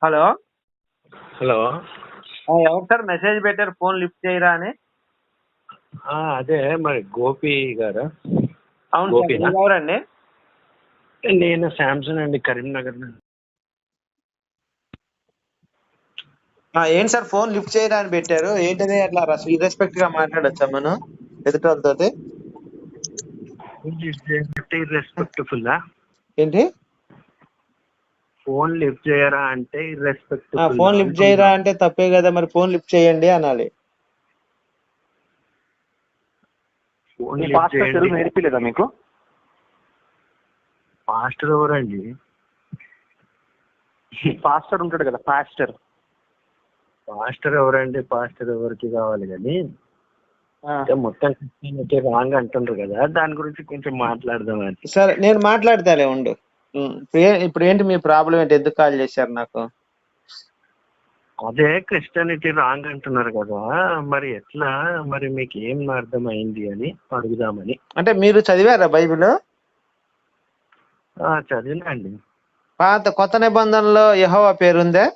Hello. Hello. ఎవరు sir message పెట్టారు phone lift చేయరా అని? అదే మరి గోపి గారా? అవును సార్. గోపినా? మీరు ఎవరండి? నేను శాంసంగ్ అండి, కరీంనగర్ నుండి. ఏంటి సార్ ఫోన్ లిఫ్ట్ చేయరా అని పెట్టారు? ఏంటది అట్లా ఇర్రెస్పెక్ట్ గా మాట్లాడచ్చా మనం ఎదుటోళ్ళతోటి? ఇర్రెస్పెక్ట్ఫుల్ ఏంటి? ఫోన్ లిఫ్ట్ చేయరా అంటే ఇర్రెస్పెక్ట్ఫుల్ ఫోన్ లిఫ్ట్ చేయరా అంటే తప్పే కదా, మరి ఫోన్ లిఫ్ట్ చేయండి అనాలి. ఫోన్ లిఫ్ట్ చేయండి. నేర్పిలేదా మీకు? పాస్టర్ ఎవరండి? పాస్టర్ ఉంటాడు కదా, పాస్టర్. పాస్టర్ ఎవరండి? పాస్టర్ ఎవరికి కావాలి కానీ మొత్తం క్రిస్టియానిటీ రాంగ్ అంటుండ్రు కదా, దాని గురించి కొంచెం మాట్లాడదాం అని. సరే నేను మాట్లాడతాలే ఉండు. ఇప్పుడు ఏంటి మీ ప్రాబ్లం ఏంటి? ఎందుకు కాల్ చేశారు నాకు? అదే క్రిస్టియానిటీ రాంగ్ అంటున్నారు కదా, మరి ఎట్లా, మరి మీకు ఏం అర్థమైంది అని అడుగుదామని. అంటే మీరు చదివారా బైబిల్? చదివినా అండి. కొత్త నిబంధనలో యెహోవా పేరుందా?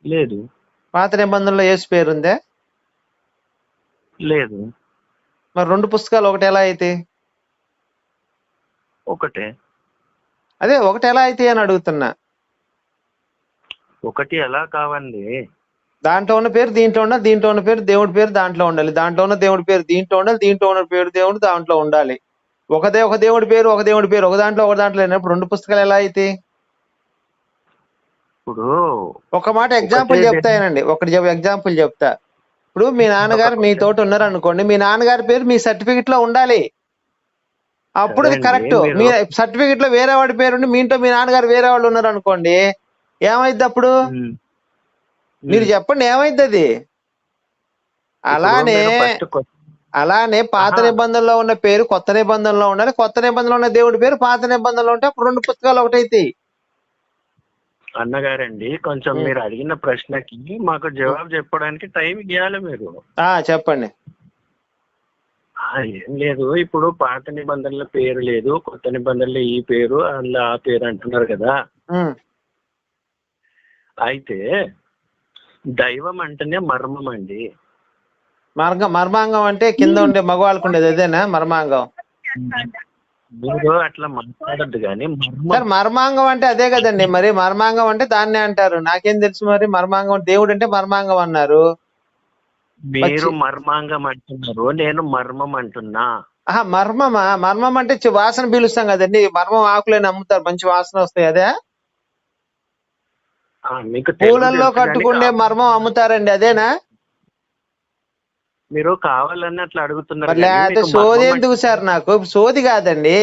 లేదు. పాత నిబంధనలో యేసు పేరుందా? లేదు. మరి రెండు పుస్తకాలు ఒకటి ఎలా అయితే? ఒకటే. అదే ఒకటి ఎలా అయితే అని అడుగుతున్నా. ఒకటి ఎలా కావండి? దాంట్లో ఉన్న పేరు దీంట్లో ఉండాలి, దీంట్లో ఉన్న పేరు దేవుడి పేరు దాంట్లో ఉండాలి, దాంట్లో ఉన్న దేవుడి పేరు దీంట్లో ఉండాలి, దీంట్లో ఉన్న పేరు దేవుడు దాంట్లో ఉండాలి. ఒక దేవుడి పేరు ఒక దాంట్లో లేనప్పుడు రెండు పుస్తకాలు ఎలా అయితే? ఇప్పుడు ఒక మాట ఎగ్జాంపుల్ చెప్తానండి, ఎగ్జాంపుల్ చెప్తా. ఇప్పుడు మీ నాన్నగారు మీతోటి ఉన్నారు అనుకోండి, మీ నాన్నగారి పేరు మీ సర్టిఫికెట్ లో ఉండాలి, అప్పుడు అది కరెక్ట్. మీ సర్టిఫికెట్ లో వేరే వాడి పేరు ఉండి మీ ఇంట్లో మీ నాన్నగారు వేరే వాళ్ళు ఉన్నారు అనుకోండి, ఏమైద్ది అప్పుడు? మీరు చెప్పండి ఏమైద్ది అది? అలానే పాత నిబంధనలో ఉన్న పేరు కొత్త నిబంధనలో ఉండాలి, కొత్త నిబంధనలో ఉన్న దేవుడి పేరు పాత నిబంధనలో ఉంటే అప్పుడు రెండు పుస్తకాలు ఒకటైతాయి. అన్నగారండి, కొంచెం మీరు అడిగిన ప్రశ్నకి మాకు జవాబు చెప్పడానికి టైం ఇవ్వాలి మీరు. చెప్పండి. ఏం లేదు, ఇప్పుడు పాత నిబంధనల పేరు లేదు, కొత్త నిబంధనలు ఈ పేరు అందులో ఆ పేరు అంటున్నారు కదా. అయితే దైవం అంటేనే మర్మం అండి. మర్మాంగం అంటే కింద ఉండే మగవాళ్ళకు ఉండేది అదేనా మర్మాంగం? మీరు అట్లా మాట్లాడద్దు కానీ. మర్మాంగం అంటే అదే కదండి, మరి మర్మాంగం అంటే దాన్నే అంటారు. నాకేం తెలుసు మరి మర్మాంగం? దేవుడు అంటే మర్మాంగం అన్నారు. మీరు మర్మాంగం అంటున్నారు, నేను మర్మం అంటున్నా. మర్మమా? మర్మం అంటే వాసన పీలుస్తాం కదండి, మర్మం ఆకులని అమ్ముతారు, మంచి వాసన వస్తాయి, అదే? పూలల్లో కట్టుకునే మర్మం అమ్ముతారండి, అదేనా? మీరు కావాలని అట్లా అడుగుతున్నారు. లేకపోతే సోది ఎందుకు సార్? నాకు సోది కాదండి,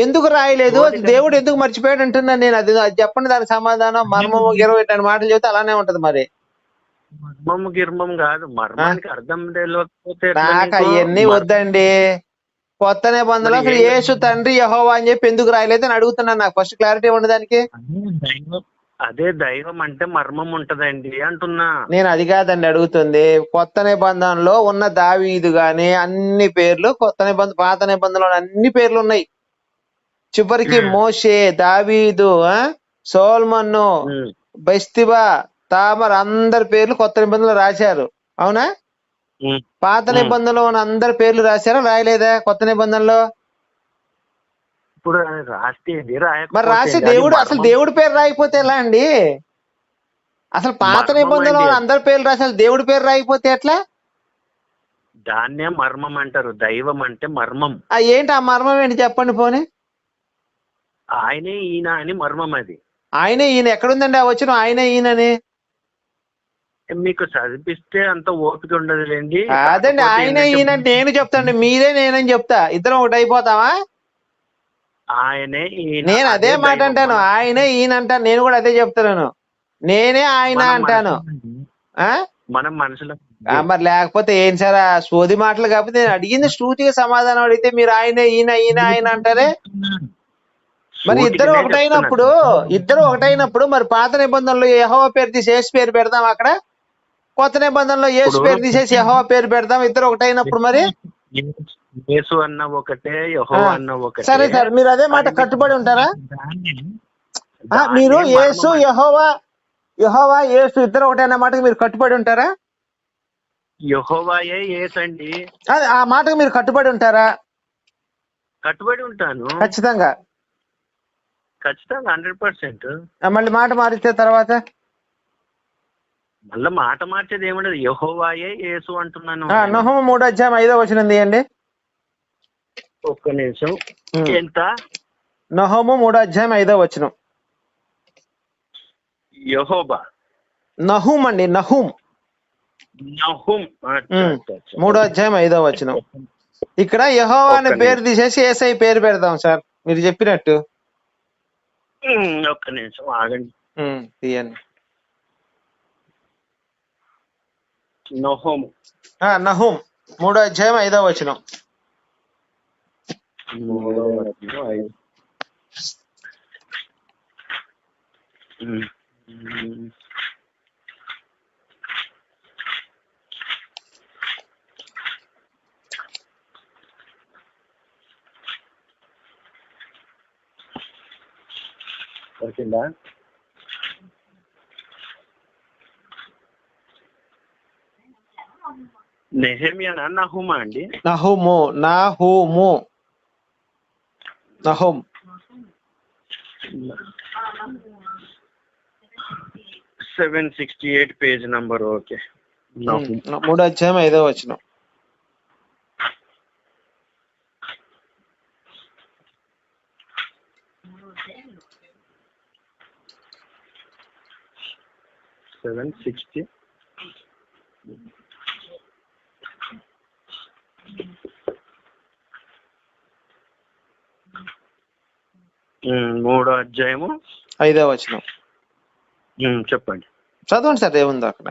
ఎందుకు రాయలేదు, దేవుడు ఎందుకు మర్చిపోయాడు అంటున్నాను నేను. అది చెప్పండి దానికి సమాధానం. మర్మము 22 మాటలు చెబితే అలానే ఉంటది మరి. మర్మము గిర్మం కాదు, మర్మానికి అర్థం తెలియకపోతే నాకు అవన్నీ వద్దండి. కొత్త నిబంధనలో అసలు యేసు తండ్రి యెహోవా అని చెప్పి ఎందుకు రాయలేదు అని అడుగుతున్నాను. నాకు ఫస్ట్ క్లారిటీ ఇవ్వండి దానికి. అదే దైవం అంటే మర్మం ఉంటదండి అంటున్నా నేను. అది కాదండి అడుగుతుంది. కొత్త నిబంధనలో ఉన్న దావీదు గాని అన్ని పేర్లు పాత నిబంధనలో అన్ని పేర్లు ఉన్నాయి. చివరికి మోషే, దావీదు, సోల్మన్ను, బెస్తిబా, తామర్ అందరి పేర్లు కొత్త నిబంధనలు రాశారు, అవునా? పాత నిబంధనలో ఉన్న అందరి పేర్లు రాశారా, రాయలేదా కొత్త నిబంధనలో? మరి రాసే దేవుడు అసలు దేవుడి పేరు రాయిపోతే ఎలా అండి? అసలు పాత నిబంధనలో అందరి పేర్లు రాసి దేవుడి పేరు రాయిపోతే ఎట్లా? దాన్నే మర్మం అంటారు. దైవం అంటే మర్మం. ఏంటి ఆ మర్మం ఏంటి చెప్పండి పోనీ. ఆయనే ఈయన అని మర్మం. అది ఆయనే ఈయన ఎక్కడుందండి ఆ వచ్చిన ఆయనే ఈయనని? మీకు చదివిస్తే అంత ఓపిక ఉండదులేండి. అదండి, ఆయనే ఈయన నేను చెప్తాండి, మీరే నేనని చెప్తా, ఇద్దరం ఒకటి అయిపోతావా? ఆయనే ఈయన. నేను అదే మాట అంటాను, ఆయనే ఈయన అంటాను. నేను కూడా అదే చెప్తాను, నేనే ఆయన అంటాను. మనం మనుషులు మరి లేకపోతే ఏం సార్ సోది మాటలు? కాకపోతే నేను అడిగింది సూటిగా సమాధానం అడిగితే మీరు ఆయనే ఈయన ఆయన అంటారే. మరి ఇద్దరు ఒకటైనప్పుడు మరి పాత నిబంధనలో యెహోవా పేరు తీసి యేసు పేరు పెడదాం, అక్కడ కొత్త నిబంధనలో యేసు పేరు తీసేసి యెహోవా పేరు పెడదాం, ఇద్దరు ఒకటైనప్పుడు మరి యేసు అన్న ఒకటే, యెహోవా అన్న ఒకటే. సరే సార్, మీరు అదే మాట కట్టుబడి ఉంటారా? మీరు దాన్నే యేసు మర్మం యెహోవా యేసు ఇద్దరు ఒకటే అనే మాటకు మీరు కట్టుబడి ఉంటారా? యెహోవాయే యేసండి. ఆ మాటకు మీరు కట్టుబడి ఉంటారా? కట్టుబడి ఉంటాను ఖచ్చితంగా. 100%. మళ్ళీ మాట మారితే తర్వాత మళ్ళీ మాట మార్చేది ఏముండదు, యెహోవాయే యేసు అంటున్నాను. నహూము 3:5 తీయండి. ఒక్క నిమిషం. ఎంత? నహూము 3:5 యెహోవా నహూమ్ అండి, నహూమ్. నహుమ్. 3:5 ఇక్కడ యెహోవా అనే పేరు తీసేసి యేసై పేరు పెడదాం సార్, మీరు చెప్పినట్టు. ఒక్క నిమిషం ఆగండి. తీయండి. నహుమ్ నహూమ్ 3:5 వచ్చిందా? నెహెమ్యానా నహుమా అండి? నహూము 768 పేజ్ నంబర్. ఓకే. 3:5 760. మూడో అధ్యాయము 5 చెప్పండి. చదవండి సార్, ఏముందో అక్కడ.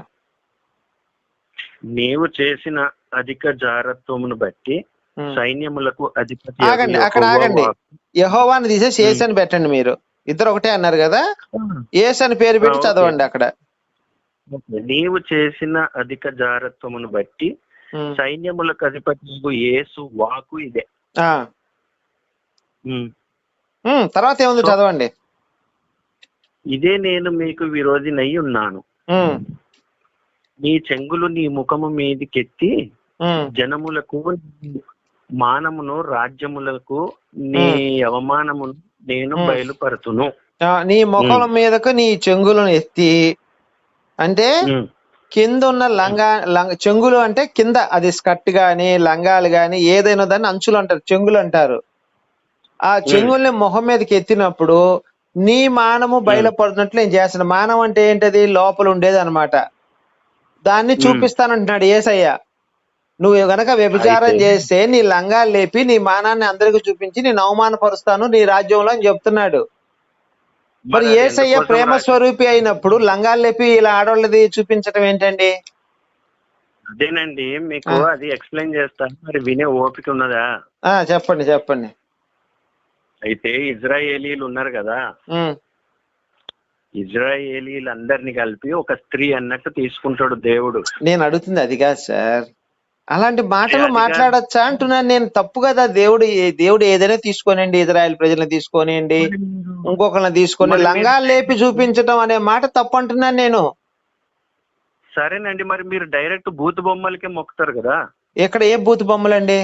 నీవు చేసిన అధిక జారత్వమును బట్టి సైన్యములకు అధిపతి ఆగండి, అక్కడ ఆగండి. యెహోవాని తీసేసి యేసు అని పెట్టండి. మీరు ఇద్దరు ఒకటే అన్నారు కదా, యేసు అని పేరు పెట్టి చదవండి అక్కడ. నీవు చేసిన అధిక జారత్వమును బట్టి సైన్యములకు అధిపతి యేసు వాకు ఇదే. తర్వాత ఏముంది చదవండి. ఇదే నేను మీకు విరోధినై ఉన్నాను. నీ చెంగులు నీ ముఖము మీదికెత్తి జనములకు మానమును, రాజ్యములకు నీ అవమానమును నేను బయలుపరుతును. నీ ముఖం మీదకు నీ చెంగులను ఎత్తి అంటే కింద ఉన్న చెంగులు అంటే కింద, అది స్కర్ట్ గాని లంగాలు గాని ఏదైనా దాన్ని అంచులు అంటారు, చెంగులు అంటారు. ఆ చెంగుల్ని మొహం మీదకి ఎత్తినప్పుడు నీ మానము బయలుపడుతున్నట్లు నేను చేస్తాను. మానం అంటే ఏంటది? లోపల ఉండేది అన్నమాట. దాన్ని చూపిస్తానంటున్నాడు యేసయ్య. నువ్వు గనక వ్యభిచారం చేస్తే నీ లంగాలు లేపి నీ మానాన్ని అందరికి చూపించి నేను అవమానపరుస్తాను నీ రాజ్యంలో అని చెప్తున్నాడు. మరి యేసయ్య ప్రేమ స్వరూపి అయినప్పుడు లంగాలు లేపి ఇలా ఆడవాళ్ళది చూపించడం ఏంటండి? అదేనండి, మీకు అది ఎక్స్ప్లెయిన్ చేస్తాను, మరి వినే ఓపిక ఉన్నదా? చెప్పండి. అయితే ఇజ్రాయేలీలు ఉన్నారు కదా, ఇజ్రాయేలీలందరినీ కలిపి ఒక స్త్రీ అన్నట్టు తీసుకుంటాడు దేవుడు. నేను అడుగుతుంది అది కాదు సార్, అలాంటి మాటలు మాట్లాడచ్చా అంటున్నాను నేను. తప్పు కదా. దేవుడు ఏదైనా తీసుకోనండి, ఇజ్రాయెల్ ప్రజలను తీసుకోనియండి, ఇంకొకరిని తీసుకొని లంగాలు లేపి చూపించడం అనే మాట తప్పు అంటున్నాను నేను. సరేనండి, మరి మీరు డైరెక్ట్ బూతు బొమ్మలకే మొక్కుతారు కదా. ఇక్కడ ఏ బూతు బొమ్మలండి?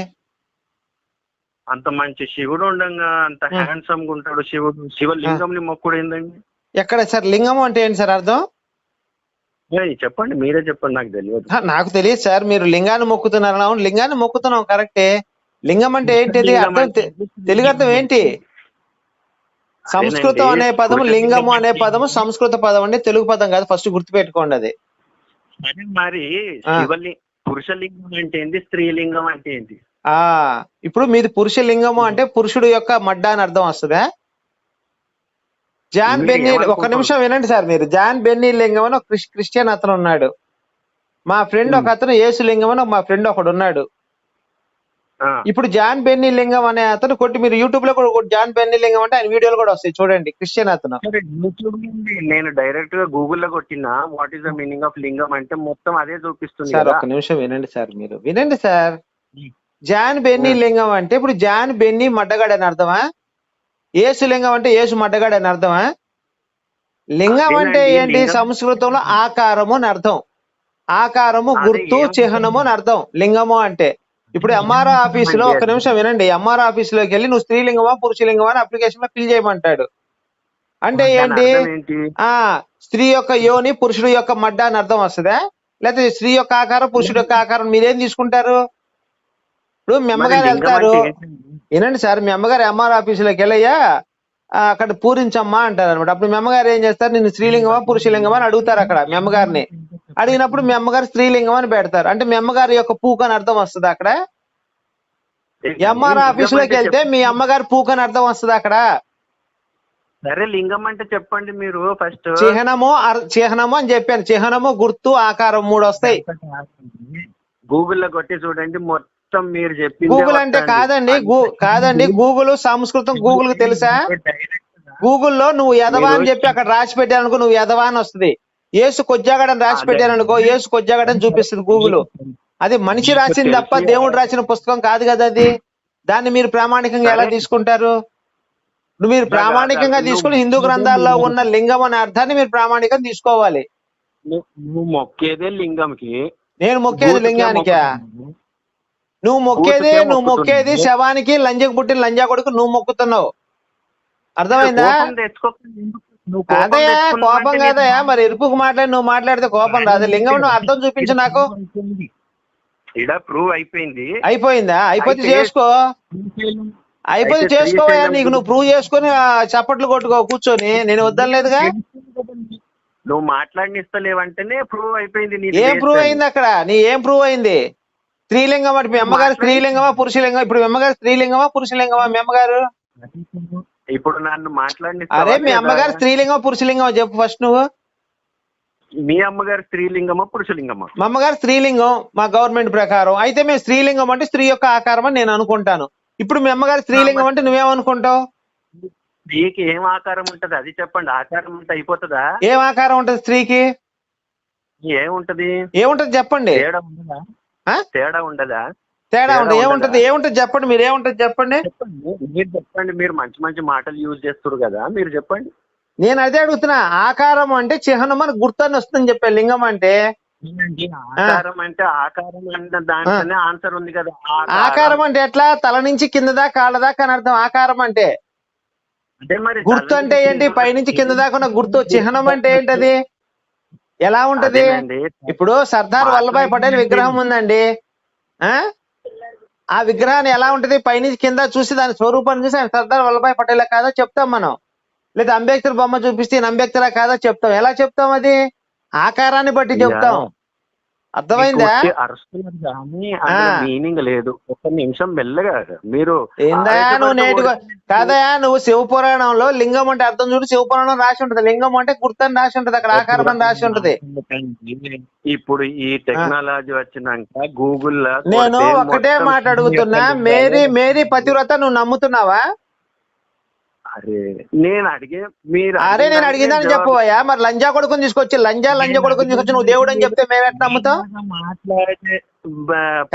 అంత మంచి శివుడు ఉండగా అంత హ్యాండ్సమ్ గా ఉంటాడు శివుడు, శివలింగం ని మొక్కుడు ఏందండి? ఎక్కడ సార్? లింగం అంటే ఏంటి సార్ అర్థం? చెప్పండి, మీరే చెప్పండి, నాకు తెలియదు. నాకు తెలియదు సార్. మీరు లింగాన్ని మొక్కుతున్నారు. అవును, లింగాన్ని మొక్కుతున్నాం, కరెక్టే. లింగం అంటే ఏంటిది? అర్థం తెలుగు అర్థం ఏంటి? సంస్కృతం అనే పదము, లింగము అనే పదము సంస్కృత పదం అండి, తెలుగు పదం కాదు. ఫస్ట్ గుర్తుపెట్టుకోండి అది. మరి పురుషలింగం అంటే ఏంటి, స్త్రీలింగం అంటే ఏంటి? ఇప్పుడు మీది పురుష లింగము అంటే పురుషుడు యొక్క మడ్డ అని అర్థం వస్తుందా? జాన్ బెన్నీ, ఒక నిమిషం వినండి సార్. మీరు జాన్ బెన్నీ లింగం అని ఒక క్రిస్టియన్ అతను ఉన్నాడు. మా ఫ్రెండ్ ఒక అతను యేసు లింగం అని మా ఫ్రెండ్ ఒకడు ఉన్నాడు. ఇప్పుడు జాన్ బెన్నీ లింగం అనే అతను కొట్టి మీరు యూట్యూబ్ లో కూడా జాన్ బెన్నీ లింగం అంటే ఆయన వీడియోలు కూడా వస్తాయి, చూడండి. క్రిస్టియన్ అతను. నేను డైరెక్ట్ గా గూగుల్లో కొట్టినా what is the meaning of లింగం అంటే మొత్తం అదే చూపిస్తుంది సార్. ఒక నిమిషం వినండి సార్, మీరు వినండి సార్. జాన్ బెన్నీ లింగం అంటే ఇప్పుడు జాన్ బెన్నీ మడ్డగాడు అని అర్థమా? యేసు లింగం అంటే యేసు మడ్డగాడు అని అర్థమా? లింగం అంటే అదేనండి ఏంటి? లింగం. సంస్కృతంలో ఆకారము అని అర్థం. ఆకారము, అదే గుర్తు, చిహ్నము అని అర్థం లింగము అంటే. ఇప్పుడు ఎంఆర్ఓ ఆఫీసులో ఏమండి ఒక అది? నిమిషం వినండి. ఎంఆర్ఓ ఆఫీసులోకి వెళ్ళి నువ్వు స్త్రీలింగమా పురుషలింగమా అని అప్లికేషన్ లో ఫిల్ చేయమంటాడు. అంటే దాని ఏంటి? అర్థం ఏంటి? ఆ స్త్రీ యొక్క యోని పురుషుడు యొక్క మడ్డ అని అర్థం వస్తుందా? లేకపోతే స్త్రీ యొక్క ఆకారం పురుషుడు యొక్క ఆకారం మీరేం తీసుకుంటారు? ఇప్పుడు మీ మరి అమ్మగారు లింగం వెళ్తారు, అంటే ఏంటండి? వినండి సార్, మీ అమ్మగారు ఎంఆర్ ఆఫీసులోకి వెళ్ళయ్యా అక్కడ పూరించమ్మా అంటారు అనమాట. అప్పుడు మీ అమ్మగారు ఏం చేస్తారు? నిన్ను స్త్రీలింగమా పురుషలింగమా అని అడుగుతారు అక్కడ మీ అమ్మగారిని. అడిగినప్పుడు మీ అమ్మగారు స్త్రీలింగం అని పెడతారు. అంటే మీ అమ్మగారి యొక్క పూక అని అర్థం వస్తుంది అక్కడ. ఎంఆర్ లింగం ఆఫీసులోకి అంటే వెళ్తే మీ అమ్మగారి పూక అని అర్థం వస్తుంది అక్కడ. సరే లింగం అంటే చెప్పండి మీరు ఫస్ట్. చిహ్నము అని చెప్పాను. చిహ్నము, గుర్తు, ఆకారం 3 వస్తాయి. గూగుల్లో కొట్టి చూడండి మొత్తం మీరు చెప్పిందే గూగుల్ అంటే వస్తాయండి. కాదండి గూగుల్ సంస్కృతం గూగుల్ తెలుసా? గూగుల్లో నువ్వు ఎదవా అని చెప్పి అక్కడ రాసి పెట్టారనుకో, నువ్వు ఎదవా అని వస్తుంది. ఏసు కొజ్జాగడని రాసి పెట్టారనుకో, ఏసు కొజ్జాగడని చూపిస్తుంది గూగుల్. అది మనిషి రాసింది తప్ప దేవుడు రాసిన పుస్తకం కాదు కదా అది. దాన్ని మీరు ప్రామాణికంగా ఎలా తీసుకుంటారు? మీరు ప్రామాణికంగా తీసుకుని హిందూ గ్రంథాల్లో ఉన్న లింగం అనే అర్థాన్ని మీరు ప్రామాణికంగా తీసుకోవాలి. నువ్వు మొక్కేదే లింగంకి. నేను మొక్కేది లింగానికా? నువ్వు మొక్కేది శవానికి, లంజకు పుట్టిన లంజా కొడుకు నువ్వు మొక్కుతున్నావు. అర్థమైందా? అదయా కోపం కాదయా, మరి ఎరుపుకు నువ్వు మాట్లాడితే కోపం రాదు. లింగం నువ్వు అర్థం చూపించు నాకు. ఇడ ప్రూవ్ అయిపోయింది. అయిపోయిందా? అయిపోతే చేసుకో. అయిపోతే చేసుకోవా. నీకు నువ్వు ప్రూవ్ చేసుకుని చప్పట్లు కొట్టుకో కూర్చొని. నేను వద్దలేదుగా. నువ్వు మాట్లాడినిస్తలేవంటేనే ప్రూవ్ అయిపోయింది. ఏం ప్రూవ్ అయింది అక్కడ? ఏం ప్రూవ్ అయింది? స్త్రీలింగం అంటే మీ అమ్మగారు స్త్రీలింగమా పురుషలింగం? ఇప్పుడు మీ అమ్మగారు స్త్రీలింగమా పురుషలింగమా మీ అమ్మగారు? ఇప్పుడు నన్ను అరే మీ అమ్మగారు స్త్రీలింగమా పురుషలింగమా చెప్పు ఫస్ట్ నువ్వు. మీ అమ్మగారు స్త్రీలింగమా పురుషలింగమా? మా అమ్మగారు స్త్రీలింగం మా గవర్నమెంట్ ప్రకారం. అయితే మేము స్త్రీలింగం అంటే స్త్రీ యొక్క ఆకారం అని నేను అనుకుంటాను. ఇప్పుడు మీ అమ్మగారు స్త్రీలింగం అంటే నువ్వేమనుకుంటావు? స్త్రీకి ఏం ఆకారం ఉంటది అది చెప్పండి. ఆకారం ఉంటే అయిపోతుందా? ఏం ఆకారం ఉంటది స్త్రీకి? ఏముంటది చెప్పండి. తేడా ఉండదా? తేడా ఉండదా? తేడా ఉండదు. ఏముంటది చెప్పండి. మీరు ఏముంటది చెప్పండి. మీరు చెప్పండి. మీరు మంచి మంచి మాటలు యూజ్ చేస్తారు కదా, మీరు చెప్పండి. నేను అదే అడుగుతున్నా. ఆకారం అంటే చిహ్నం అని గుర్తని వస్తుందని చెప్పా. లింగం అంటే ఆకారం అంటే ఆకారం అన్న దాంట్లోనే ఆన్సర్ ఉంది కదా. ఆకారం అంటే ఎట్లా? తల నుంచి కింద దాకా కాళ్ళ దాకా అని అర్థం ఆకారం అంటే. అదే మరి గుర్తు అంటే ఏంటి? పైనుంచి కింద దాకా ఉన్న గుర్తు. చిహ్నం అంటే ఏంటది? ఎలా ఉంటది? ఇప్పుడు సర్దార్ వల్లభాయ్ పటేల్ విగ్రహం ఉందండి. ఆ విగ్రహాన్ని ఎలా ఉంటది? పైనుంచి కింద చూసి దాని స్వరూపాన్ని చూసి ఆయన సర్దార్ వల్లభాయ్ పటేల్ కాదో చెప్తాం మనం. లేదా అంబేద్కర్ బొమ్మ చూపిస్తే అంబేద్కర్ కాదో చెప్తాం. ఎలా చెప్తాం? అది ఆకారాన్ని బట్టి చెప్తాం. అర్థమైందా? మీనింగ్ లేదు. ఒక్క నిమిషం మెల్లగా మీరు. నువ్వు నేటిగా కాదయా, నువ్వు శివపురాణంలో లింగం అంటే అర్థం చూడు. శివపురాణం రాసి ఉంటది లింగం అంటే గుర్తని రాసి ఉంటది అక్కడ, ఆకారం అని రాసి ఉంటది. ఇప్పుడు ఈ టెక్నాలజీ వచ్చినాక గూగుల్లో నేను ఒకటే మాట అడుగుతున్నా. మేరీ పతివ్రత నువ్వు నమ్ముతున్నావా? అరే నేను అడిగిందని చెప్పవయ్యా. మరి లంజా కొడుకుని తీసుకొచ్చి లంజా కొడుకుని తీసుకొచ్చి నువ్వు దేవుడు అని చెప్తే మేము ఎట్లా నమ్ముతాం?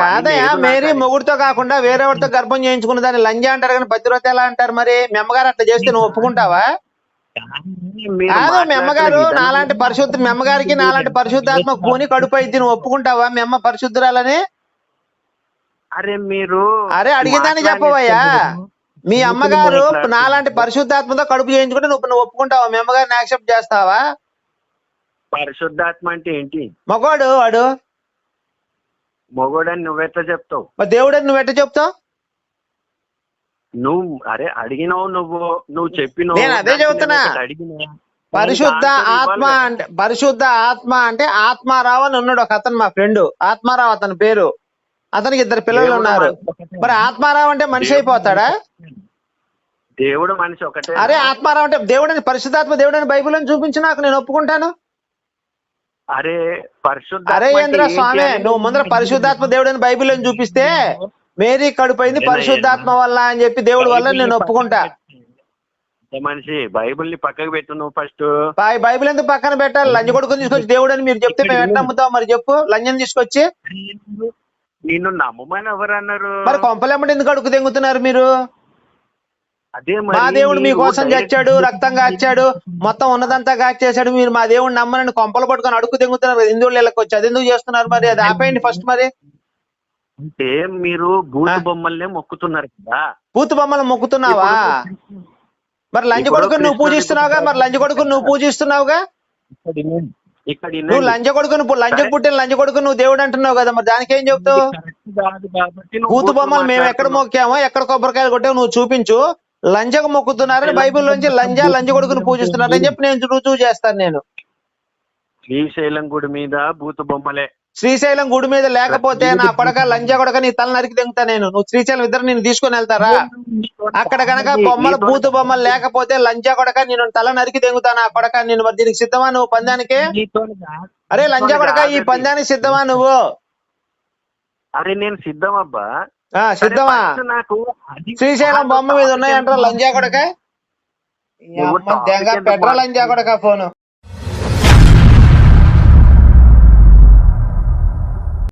కాదయా, మేరీ మొగుడుతో కాకుండా వేరేవాడితో గర్భం చేయించుకున్న దాన్ని లంజా అంటారు కానీ పతివ్రత ఎలా అంటారు? మరి మీ అమ్మగారు అట్లా చేస్తే నువ్వు ఒప్పుకుంటావా? కాదు, మీ అమ్మగారు నాలాంటి మీ అమ్మగారికి నాలాంటి పరిశుద్ధాత్మ కూని కడుపు అయితే నువ్వు ఒప్పుకుంటావా మీ అమ్మ పరిశుద్ధురాలని? అరే అడిగిందని చెప్పవయ్యా. మీ అమ్మగారు నాలాంటి పరిశుద్ధాత్మతో కడుపు చేయించుకుంటే నువ్వు ఒప్పుకుంటావా? మీ అమ్మగారిని యాక్సెప్ట్ చేస్తావా? పరిశుద్ధాత్మ అంటే ఏంటి? మగోడు వాడు. మగోడని నువ్వెట్లా చెప్తావు? దేవుడని నువ్వెట్లా చెప్తావు? అడిగినావు నువ్వు చెప్పినావు. నేను అదే చెబుతున్నా. పరిశుద్ధ ఆత్మ అంటే ఆత్మారావు అని ఉన్నాడు ఒక అతను, మా ఫ్రెండ్ ఆత్మారావు అతని పేరు. అతనికి 2 పిల్లలు ఉన్నారు. మరి ఆత్మారావు అంటే మనిషి అయిపోతాడా? దేవుడు మనిషి ఒకటే. అరే ఆత్మారావు అంటే దేవుడని, పరిశుద్ధాత్మ దేవుడని బైబిల్ అని చూపించి నాకు, నేను ఒప్పుకుంటాను. అరే ఏంద్ర స్వామి, నువ్వు ముందర పరిశుద్ధాత్మ దేవుడని బైబిల్ అని చూపిస్తే మేరీ కడుపైంది పరిశుద్ధాత్మ వల్ల అని చెప్పి దేవుడి వల్ల నేను ఒప్పుకుంటా. మనిషి బైబిల్ ని పక్కకు పెట్టు నువ్వు ఫస్ట్. బైబిల్ ఎందుకు పక్కన పెట్టాలి? లంజ కొడుకుని తీసుకొచ్చి దేవుడు అని మీరు చెప్తే మేము ఎట్లా నమ్ముతాం? మరి చెప్పు. లంజని తీసుకొచ్చి నిన్ను నమ్మమని ఎవరు అన్నారు? మరి కొంపలెమ్మటి ఎందుకు అడుగు తెంగుతున్నారు మీరు? అదే మా దేవుడు మీకోసం చచ్చాడు, రక్తం కాచాడు, మొత్తం ఉన్నదంతా కాచేశాడు. మీరు మా దేవుడు నమ్మనని కొంపలు పట్టుకొని అడుగు తెంగుతున్నారు కదా హిందువులు ఇళ్ళకి వచ్చి. అది ఎందుకు చేస్తున్నారు మరి? అది ఆపేయండి ఫస్ట్. మరి అంటే మీరు భూత బొమ్మల్నే మొక్కుతున్నారు కదా. పూతు బొమ్మలు మొక్కుతున్నావా? మరి లంజ కొడుకుని నువ్వు పూజిస్తున్నావుగా. మరి లంజ కొడుకుని నువ్వు పూజిస్తున్నావుగా. నువ్వు లంజ కొడుకుని లంజ పుట్టిన లంజ కొడుకుని నువ్వు దేవుడు అంటున్నావు కదా. మరి దానికి ఏం చెప్తావు? పూతు బొమ్మలు మేము ఎక్కడ మొక్కామో, ఎక్కడ కొబ్బరికాయలు కొట్టామో నువ్వు చూపించు. లంజకు మొక్కుతున్నారని బైబిల్ నుంచి లంజ కొడుకుని పూజిస్తున్నారని చెప్పి నేను రుజువు చేస్తాను. నేను శ్రీశైలం గుడి మీద భూత బొమ్మలే. శ్రీశైలం గుడి మీద లేకపోతే నా కొడక లంజ కొడక నీ తల నరికి తెంగుతా నేను. నువ్వు శ్రీశైలం ఇద్దరు నేను తీసుకొని వెళ్తారా? అక్కడ కనుక బొమ్మలు భూత బొమ్మలు లేకపోతే లంజ కొడక నేను తల నరికి తెంగుతా నా కొడక. నేను మరి దీనికి సిద్ధమా నువ్వు పందానికి? అరే లంజ కొడక, ఈ పందానికి సిద్ధమా నువ్వు? అరే నేను సిద్ధమబ్బా. సిద్ధమా? నాకు శ్రీశైలం బొమ్మ మీద ఉన్నాయంటారా లంజా కొడక? పెట్రోల్ లంజా కొడక ఫోను.